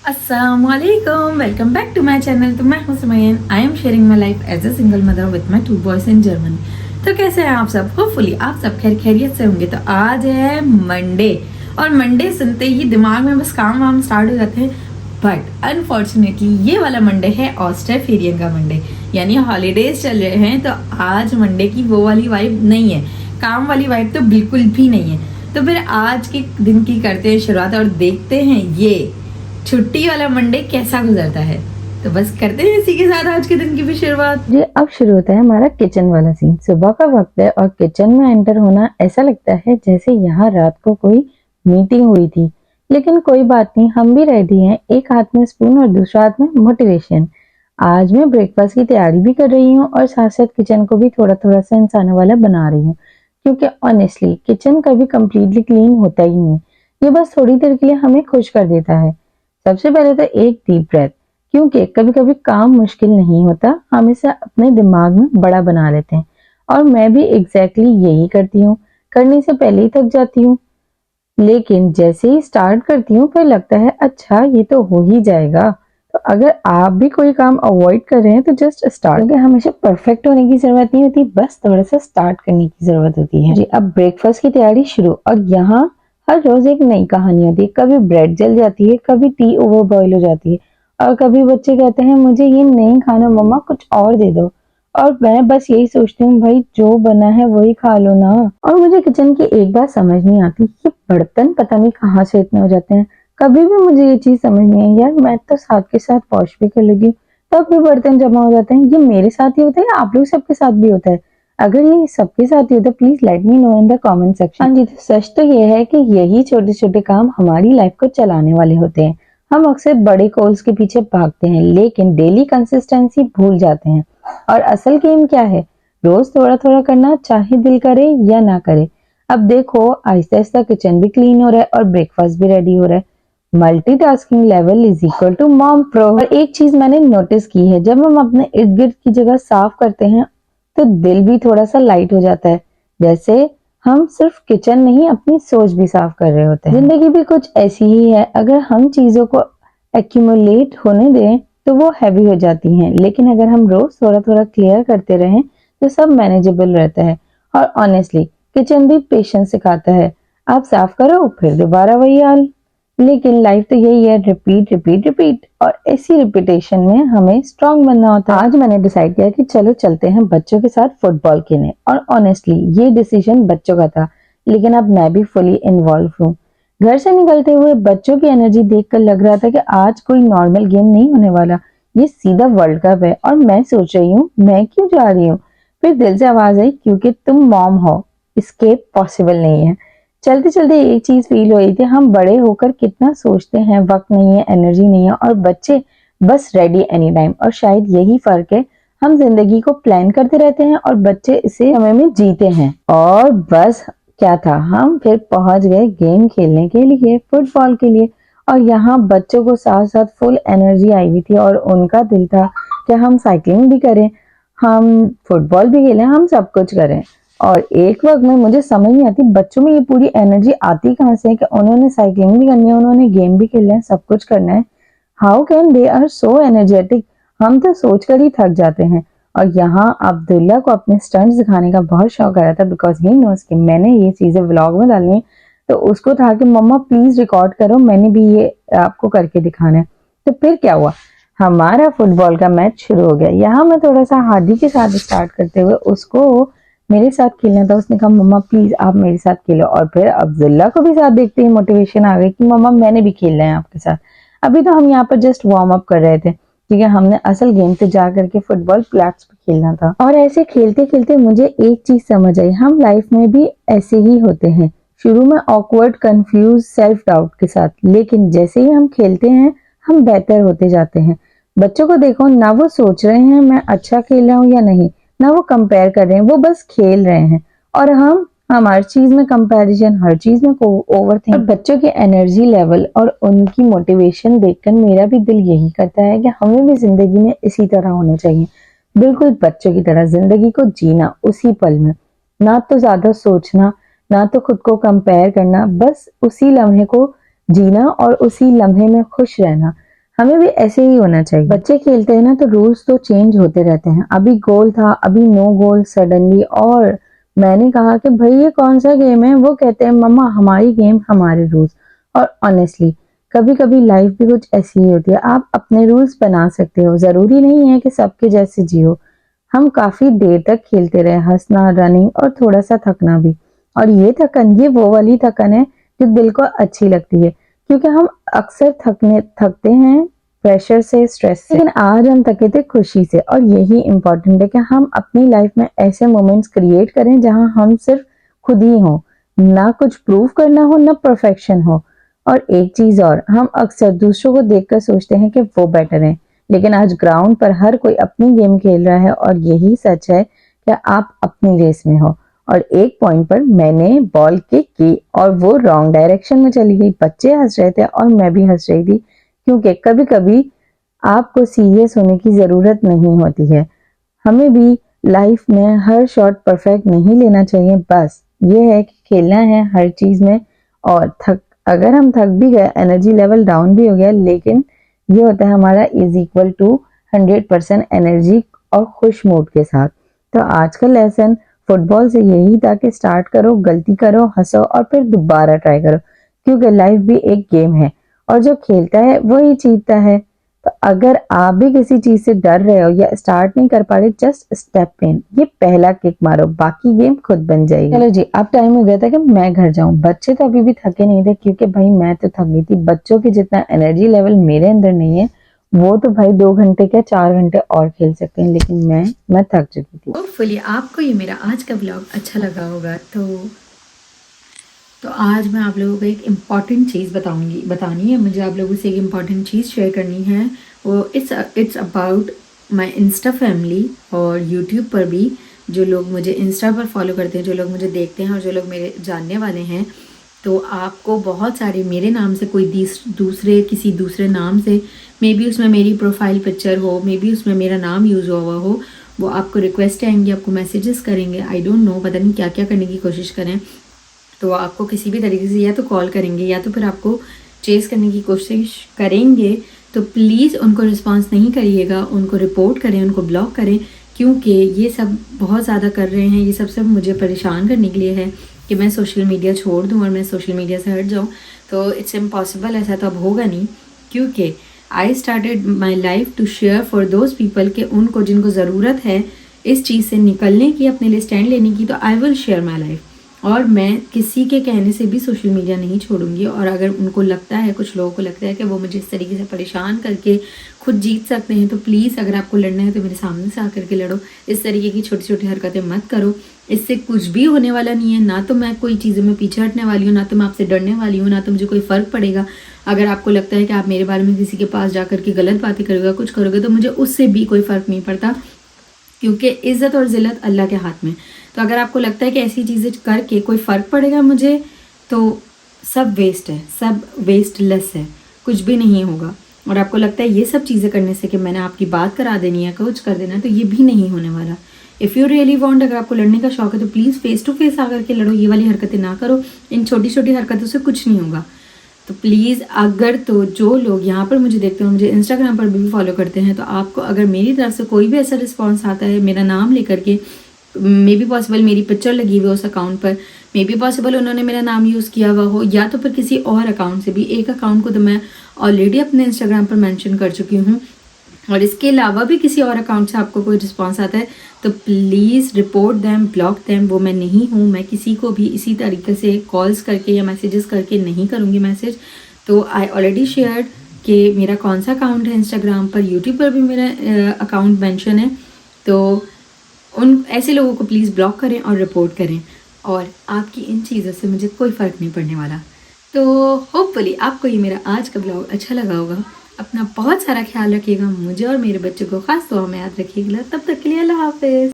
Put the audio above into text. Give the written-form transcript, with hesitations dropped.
Assalamualaikum, welcome back to my channel. तो मैं हूं Sumain. I am sharing my life as a single mother with my 2 boys in Germany. तो कैसे हैं आप सब? होपफुली आप सब खैरियत से होंगे। तो आज है मंडे और मंडे सुनते ही दिमाग में बस काम वाम स्टार्ट हो जाते हैं। बट अनफॉर्चुनेटली ये वाला मंडे है ऑस्ट्रेफेरियन का मंडे, यानी हॉलीडेज चल रहे हैं। तो आज मंडे की वो वाली वाइब नहीं है, काम वाली वाइब तो बिल्कुल भी नहीं है। तो फिर आज के दिन की करते हैं शुरुआत और देखते हैं ये छुट्टी वाला मंडे कैसा गुजरता है। तो बस करते हैं इसी के साथ आज के दिन की भी शुरुआत। जी अब शुरू होता है हमारा किचन वाला सीन। सुबह का वक्त है और किचन में एंटर होना ऐसा लगता है जैसे यहाँ रात को कोई मीटिंग हुई थी। लेकिन कोई बात नहीं, हम भी रेडी हैं। एक हाथ में स्पून और दूसरा हाथ में मोटिवेशन। आज मैं ब्रेकफास्ट की तैयारी भी कर रही हूँ और साथ साथ किचन को भी थोड़ा थोड़ा सा इंसानों वाला बना रही हूँ, क्योंकि ऑनेस्टली किचन कभी कंप्लीटली क्लीन होता ही नहीं। ये बस थोड़ी देर के लिए हमें खुश कर देता है। सबसे पहले तो एक डीप ब्रेथ, क्योंकि कभी कभी काम मुश्किल नहीं होता, हम इसे अपने दिमाग में बड़ा बना लेते हैं। और मैं भी एग्जैक्टली यही करती हूँ। करने से पहले ही थक जाती हूँ, लेकिन जैसे ही स्टार्ट करती हूँ फिर लगता है अच्छा ये तो हो ही जाएगा। तो अगर आप भी कोई काम अवॉइड कर रहे हैं तो जस्ट स्टार्ट, क्योंकि हमेशा परफेक्ट होने की जरूरत नहीं होती, बस थोड़ा सा स्टार्ट करने की जरूरत होती है। जी अब ब्रेकफास्ट की तैयारी शुरू। और यहाँ हर रोज एक नई कहानी होती है। कभी ब्रेड जल जाती है, कभी टी ओवर बॉयल हो जाती है, और कभी बच्चे कहते हैं मुझे ये नहीं खाना मम्मा, कुछ और दे दो। और मैं बस यही सोचती हूँ भाई जो बना है वही खा लो ना। और मुझे किचन की एक बात समझ नहीं आती, ये बर्तन पता नहीं कहाँ से इतने हो जाते हैं। कभी भी मुझे ये चीज समझ नहीं आई यार, मैं तो साथ के साथ वॉश भी कर लेती हूँ, तब भी बर्तन जमा हो जाते हैं। ये मेरे साथ ही होता है या आप लोग सबके साथ भी होता है? अगर ये सबके साथ ही होता है please let me know in the comment section. हाँ जी, तो सच तो ये है कि यही छोटे छोटे काम हमारी लाइफ को चलाने वाले होते हैं। हम अक्सर बड़े गोल्स के पीछे भागते हैं लेकिन डेली कंसिस्टेंसी भूल जाते हैं। और असल गेम क्या है? रोज थोड़ा थोड़ा करना, चाहे दिल करे या ना करे। अब देखो आहिस्ता आहिस्ता किचन भी क्लीन हो रहा है और ब्रेकफास्ट भी रेडी हो रहा है। Multitasking level is equal to mom pro. और एक चीज मैंने नोटिस की है, जब हम अपने इर्द गिर्द की जगह साफ करते हैं तो दिल भी थोड़ा सा लाइट हो जाता है, जैसे हम सिर्फ किचन नहीं अपनी सोच भी साफ कर रहे होते हैं। जिंदगी भी कुछ ऐसी ही है, अगर हम चीजों को एक्यूमुलेट होने दें तो वो हैवी हो जाती हैं, लेकिन अगर हम रोज थोड़ा थोड़ा क्लियर करते रहें तो सब मैनेजेबल रहता है। और ऑनेस्टली किचन भी पेशेंस सिखाता है। आप साफ करो फिर दोबारा वही हाल। लेकिन लाइफ तो यही है, रिपीट रिपीट रिपीट, और ऐसी रिपीटेशन में हमें स्ट्रांग बनना होता है। आज मैंने डिसाइड किया कि चलो चलते हैं बच्चों के साथ फुटबॉल खेलने। और ऑनेस्टली ये डिसीजन बच्चों का था, लेकिन अब मैं भी फुली इन्वॉल्व हूँ। घर से निकलते हुए बच्चों की एनर्जी देखकर लग रहा था कि आज कोई नॉर्मल गेम नहीं होने वाला, ये सीधा वर्ल्ड कप है। और मैं सोच रही हूँ मैं क्यों जा रही हूँ। फिर दिल से आवाज आई क्योंकि तुम मॉम हो, एस्केप पॉसिबल नहीं है। चलते चलते एक चीज फील हो रही थी, हम बड़े होकर कितना सोचते हैं, वक्त नहीं है, एनर्जी नहीं है, और बच्चे बस रेडी एनी टाइम। और शायद यही फर्क है, हम जिंदगी को प्लान करते रहते हैं और बच्चे इसे समय में जीते हैं। और बस क्या था, हम फिर पहुंच गए गेम खेलने के लिए, फुटबॉल के लिए। और यहाँ बच्चों को साथ साथ फुल एनर्जी आई हुई थी और उनका दिल था कि हम साइकिलिंग भी करें, हम फुटबॉल भी खेलें, हम सब कुछ करें। और एक वक्त में मुझे समझ नहीं आती बच्चों में ये पूरी एनर्जी आती कहाँ से है कि उन्होंने साइकिलिंग भी करनी है, उन्होंने गेम भी खेलना है, सब कुछ करना है। How can they are so energetic? हम तो सोचकर ही थक जाते हैं। और यहाँ अब्दुल्ला को अपने स्टंट्स दिखाने का बहुत शौक आ रहा था, बिकॉज ही नोस कि मैंने ये चीजें व्लॉग में डालनी है। तो उसको था कि मम्मा प्लीज रिकॉर्ड करो, मैंने भी ये आपको करके दिखाना है। तो फिर क्या हुआ, हमारा फुटबॉल का मैच शुरू हो गया। यहाँ मैं थोड़ा सा हादी के साथ स्टार्ट करते हुए उसको मेरे साथ खेलना था, उसने कहा मम्मा प्लीज आप मेरे साथ खेलो। और फिर अब्दुल्ला को भी साथ देखते ही मोटिवेशन आ गई कि मम्मा मैंने भी खेलना है आपके साथ। अभी तो हम यहाँ पर जस्ट वार्म अप कर रहे थे, क्योंकि हमने असल गेम पे जा करके फुटबॉल फ्लैट्स पे खेलना था। और ऐसे खेलते खेलते मुझे एक चीज समझ आई, हम लाइफ में भी ऐसे ही होते हैं, शुरू में ऑकवर्ड, कंफ्यूज, सेल्फ डाउट के साथ, लेकिन जैसे ही हम खेलते हैं हम बेहतर होते जाते हैं। बच्चों को देखो ना, वो सोच रहे हैं मैं अच्छा खेल रहा हूँ या नहीं, ना वो कंपेयर कर रहे हैं, वो बस खेल रहे हैं। और हम हर चीज में कंपैरिजन, हर चीज में ओवरथिंक। बच्चों की एनर्जी लेवल और उनकी मोटिवेशन देखकर मेरा भी दिल यही करता है कि हमें भी जिंदगी में इसी तरह होना चाहिए, बिल्कुल बच्चों की तरह जिंदगी को जीना उसी पल में, ना तो ज्यादा सोचना, ना तो खुद को कंपेयर करना, बस उसी लम्हे को जीना और उसी लम्हे में खुश रहना। हमें भी ऐसे ही होना चाहिए। बच्चे खेलते हैं ना तो रूल्स तो चेंज होते रहते हैं। अभी गोल था, अभी नो गोल सडनली, और मैंने कहा कि भाई ये कौन सा गेम है, वो कहते हैं मम्मा हमारी गेम हमारे रूल्स। और ऑनेस्टली कभी कभी लाइफ भी कुछ ऐसी ही होती है, आप अपने रूल्स बना सकते हो, जरूरी नहीं है कि सबके जैसे जियो। हम काफी देर तक खेलते रहे, हंसना, रनिंग और थोड़ा सा थकना भी। और ये थकन, ये वो वाली थकन है जो दिल को अच्छी लगती है, क्योंकि हम अक्सर थकते हैं प्रेशर से, स्ट्रेस से, लेकिन आज हम थके थे खुशी से। और यही इम्पोर्टेंट है कि हम अपनी लाइफ में ऐसे मोमेंट्स क्रिएट करें जहां हम सिर्फ खुद ही हों, ना कुछ प्रूव करना हो, ना परफेक्शन हो। और एक चीज और, हम अक्सर दूसरों को देखकर सोचते हैं कि वो बेटर हैं, लेकिन आज ग्राउंड पर हर कोई अपनी गेम खेल रहा है, और यही सच है कि आप अपनी रेस में हो। और एक पॉइंट पर मैंने बॉल किक की और वो रॉन्ग डायरेक्शन में चली गई। बच्चे हंस रहे थे और मैं भी हंस रही थी, क्योंकि कभी कभी आपको सीरियस होने की जरूरत नहीं होती है। हमें भी लाइफ में हर शॉट परफेक्ट नहीं लेना चाहिए, बस ये है कि खेलना है हर चीज में। और अगर हम थक भी गए, एनर्जी लेवल डाउन भी हो गया, लेकिन ये होता है हमारा इज इक्वल टू 100% एनर्जी और खुश मूड के साथ। तो आज का लेसन फुटबॉल से यही था कि स्टार्ट करो, गलती करो, हंसो और फिर दोबारा ट्राई करो, क्योंकि लाइफ भी एक गेम है और जो खेलता है वही जीतता है। तो अगर आप भी किसी चीज से डर रहे हो या स्टार्ट नहीं कर पा रहे, जस्ट स्टेप इन, ये पहला किक मारो, बाकी गेम खुद बन जाएगी। चलो जी, अब टाइम हो गया था कि मैं घर जाऊं। बच्चे तो अभी भी थके नहीं थे, क्योंकि भाई मैं तो थक गई थी। बच्चों के जितना एनर्जी लेवल मेरे अंदर नहीं है, वो तो भाई 2 घंटे क्या 4 घंटे और खेल सकते हैं, लेकिन मैं थक चुकी थी। होपफुली आपको ये मेरा आज का ब्लॉग अच्छा लगा होगा। तो आज मैं आप लोगों को एक इम्पॉर्टेंट चीज़ बतानी है मुझे। आप लोगों से एक इम्पॉर्टेंट चीज़ शेयर करनी है। वो it's about my Insta family और यूट्यूब पर भी जो लोग मुझे इंस्टा पर फॉलो करते हैं, जो लोग मुझे देखते हैं और जो लोग मेरे जानने वाले हैं। तो आपको बहुत सारे मेरे नाम से कोई किसी दूसरे नाम से, मे बी उसमें मेरी प्रोफाइल पिक्चर हो, मे बी उसमें मेरा नाम यूज़ हुआ हो, वो आपको रिक्वेस्ट आएंगे, आपको मैसेजेस करेंगे। आई डोंट नो, पता नहीं क्या क्या करने की कोशिश करें। तो आपको किसी भी तरीके से या तो कॉल करेंगे या तो फिर आपको चेस करने की कोशिश करेंगे। तो प्लीज़ उनको रिस्पांस नहीं करिएगा, उनको रिपोर्ट करें, उनको ब्लॉक करें, क्योंकि ये सब बहुत ज़्यादा कर रहे हैं। ये सब मुझे परेशान करने के लिए है कि मैं सोशल मीडिया छोड़ दूँ और मैं सोशल मीडिया से हट जाऊँ। तो इट्स इम्पॉसिबल, ऐसा तो अब होगा नहीं, क्योंकि I started my life to share for those people के उनको जिनको ज़रूरत है इस चीज़ से निकलने की, अपने लिए स्टैंड लेने की। तो I will share my life, और मैं किसी के कहने से भी सोशल मीडिया नहीं छोड़ूंगी। और अगर उनको लगता है, कुछ लोगों को लगता है कि वो मुझे इस तरीके से परेशान करके खुद जीत सकते हैं, तो प्लीज़ अगर आपको लड़ना है तो मेरे सामने से आकर के लड़ो। इस तरीके की छोटी छोटी हरकतें मत करो, इससे कुछ भी होने वाला नहीं है। ना तो मैं कोई चीज़ों में पीछे हटने वाली हूँ, ना तो मैं आपसे डरने वाली हूँ, ना तो मुझे कोई फ़र्क पड़ेगा। अगर आपको लगता है कि आप मेरे बारे में किसी के पास जा कर के गलत बातें करोगे, कुछ करोगे, तो मुझे उससे भी कोई फ़र्क नहीं पड़ता, क्योंकि इज़्ज़त और ज़िल्लत अल्लाह के हाथ में। तो अगर आपको लगता है कि ऐसी चीज़ें करके कोई फ़र्क पड़ेगा मुझे, तो सब वेस्ट है, सब वेस्टलेस है, कुछ भी नहीं होगा। और आपको लगता है ये सब चीज़ें करने से कि मैंने आपकी बात करा देनी है, कुछ कर देना है, तो ये भी नहीं होने वाला। इफ़ यू रियली वांट, अगर आपको लड़ने का शौक है तो प्लीज़ फेस टू फेस आकर के लड़ो। ये वाली हरकतें ना करो, इन छोटी छोटी हरकतों से कुछ नहीं होगा। तो प्लीज़, अगर तो जो लोग यहाँ पर मुझे देखते हो, मुझे इंस्टाग्राम पर भी फॉलो करते हैं, तो आपको अगर मेरी तरफ से कोई भी ऐसा रिस्पॉन्स आता है मेरा नाम लेकर के, मे बी पॉसिबल मेरी पिक्चर लगी हुई उस अकाउंट पर, मे बी पॉसिबल उन्होंने मेरा नाम यूज़ किया हुआ हो, या तो फिर किसी और अकाउंट से भी। एक अकाउंट को तो मैं ऑलरेडी अपने इंस्टाग्राम पर मेंशन कर चुकी हूँ, और इसके अलावा भी किसी और अकाउंट से आपको कोई रिस्पॉन्स आता है तो please report them, block them. वो मैं नहीं हूँ, मैं किसी को भी इसी तरीके से कॉल्स करके या मैसेजेस करके नहीं करूँगी मैसेज। तो आई ऑलरेडी शेयर्ड कि मेरा कौन सा अकाउंट है इंस्टाग्राम पर, यूट्यूब पर भी मेरा अकाउंट मेंशन है। तो उन ऐसे लोगों को प्लीज़ ब्लॉक करें और रिपोर्ट करें, और आपकी इन चीज़ों से मुझे कोई फ़र्क नहीं पड़ने वाला। तो होपफुली आपको ये मेरा आज का ब्लॉग अच्छा लगा होगा। अपना बहुत सारा ख्याल रखिएगा, मुझे और मेरे बच्चों को खास दुआ में याद रखिएगा। तब तक के लिए अल्लाह हाफिज़।